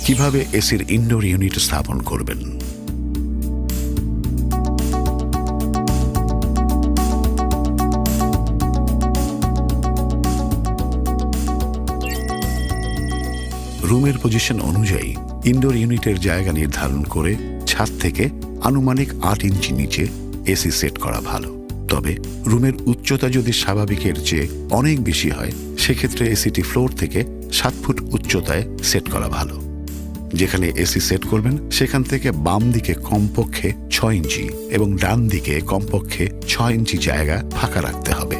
কিভাবে এসির indoor unit স্থাপন করবেন। রুমের পজিশন অনুযায়ী ইনডোর ইউনিটের জায়গা নির্ধারণ করে ছাদ থেকে আনুমানিক ৮ ইঞ্চি নিচে এসি সেট করা ভালো। তবে রুমের উচ্চতা যদি স্বাভাবিকের চেয়ে অনেক বেশি হয়, সেক্ষেত্রে এসিটি ফ্লোর থেকে ৭ ফুট উচ্চতায় সেট করা ভালো। যেখানে এসি সেট করবেন সেখান থেকে বাম দিকে কমপক্ষে ৬ ইঞ্চি এবং ডান দিকে কমপক্ষে ৬ ইঞ্চি জায়গা ফাঁকা রাখতে হবে।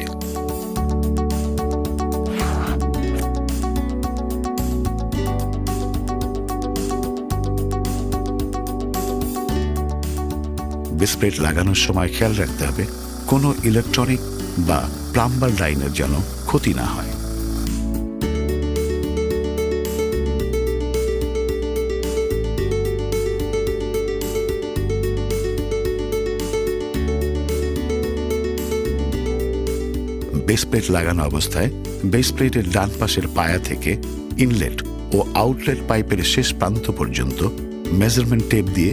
বেস প্লেট লাগানোর সময় খেয়াল রাখতে হবে কোনো ইলেকট্রনিক বা প্লাম্বার লাইনের যেন ক্ষতি না হয়। বেস প্লেট লাগানো অবস্থায় বেস প্লেটের ডান পাশের পায়া থেকে ইনলেট ও আউটলেট পাইপের শেষ প্রান্ত পর্যন্ত মেজারমেন্ট টেপ দিয়ে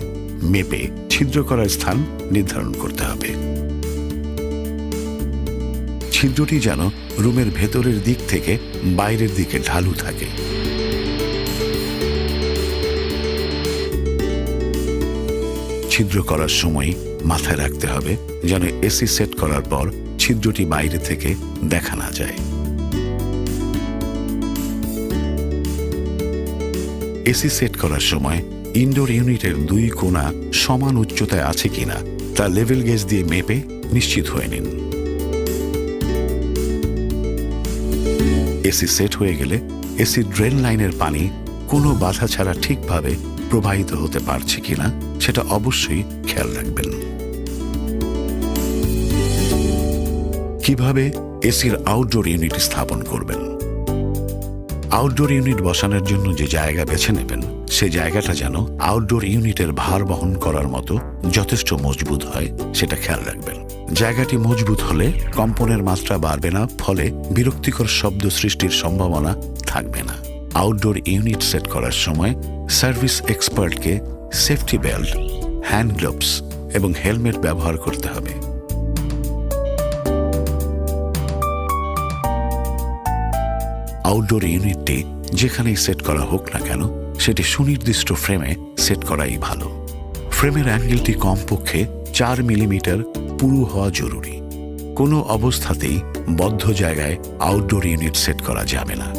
মেপে ছিদ্র করার স্থান নির্ধারণ করতে হবে। ছিদ্রটি যেন রুমের ভেতরের দিক থেকে বাইরের দিকে ঢালু থাকে। ছিদ্র করার সময় মাথায় রাখতে হবে যেন এসি সেট করার পর ছিদ্রটি বাইরে থেকে দেখা না যায়। এসি সেট করার সময় ইনডোর ইউনিটের ২ কোণা সমান উচ্চতায় আছে কিনা তা লেভেল গেজ দিয়ে মেপে নিশ্চিত হয়ে নিন। এসি সেট হয়ে গেলে এসি ড্রেন লাইনের পানি কোনো বাধা ছাড়া ঠিকভাবে প্রবাহিত হতে পারছে কিনা সেটা অবশ্যই খেয়াল রাখবেন। কিভাবে এসির আউটডোর ইউনিট স্থাপন করবেন। আউটডোর ইউনিট বসানোর জন্য যে জায়গা বেছে নেবেন সে জায়গাটা যেন আউটডোর ইউনিটের ভার বহন করার মতো যথেষ্ট মজবুত হয় সেটা খেয়াল রাখবেন। জায়গাটি মজবুত হলে কম্পনের মাত্রা বাড়বে না, ফলে বিরক্তিকর শব্দ সৃষ্টির সম্ভাবনা থাকবে না। আউটডোর ইউনিট সেট করার সময় সার্ভিস এক্সপার্টকে সেফটি বেল্ট, হ্যান্ড গ্লোভস এবং হেলমেট ব্যবহার করতে হবে। আউটডোর ইউনিটটি যেখানেই সেট করা হোক না কেন সেটি সুনির্দিষ্ট ফ্রেমে সেট করাই ভালো। ফ্রেমের অ্যাঙ্গেলটি কমপক্ষে ৪ মিলিমিটার পুরু হওয়া জরুরি। কোনো অবস্থাতেই বদ্ধ জায়গায় আউটডোর ইউনিট সেট করা যাবে না।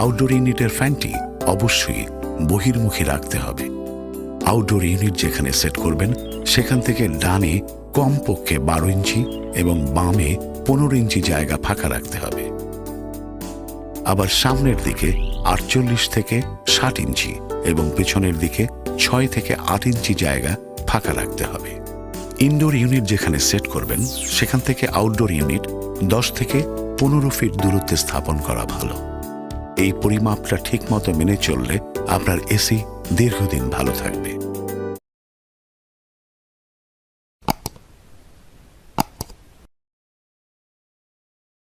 আউটডোর ইউনিটের ফ্যানটি অবশ্যই বহির্মুখী রাখতে হবে। আউটডোর ইউনিট যেখানে সেট করবেন সেখান থেকে ডানে কমপক্ষে ১২ ইঞ্চি এবং বামে ১৫ ইঞ্চি জায়গা ফাঁকা রাখতে হবে। আবার সামনের দিকে ৪৮ থেকে ৬০ ইঞ্চি এবং পেছনের দিকে ৬ থেকে ৮ ইঞ্চি জায়গা ফাঁকা রাখতে হবে। ইনডোর ইউনিট যেখানে সেট করবেন সেখান থেকে আউটডোর ইউনিট ১০ থেকে ১৫ ফিট দূরত্বে স্থাপন করা ভালো। এই পরিমাপটা ঠিকমতো মেনে চললে আপনার এসি দীর্ঘদিন ভালো থাকবে।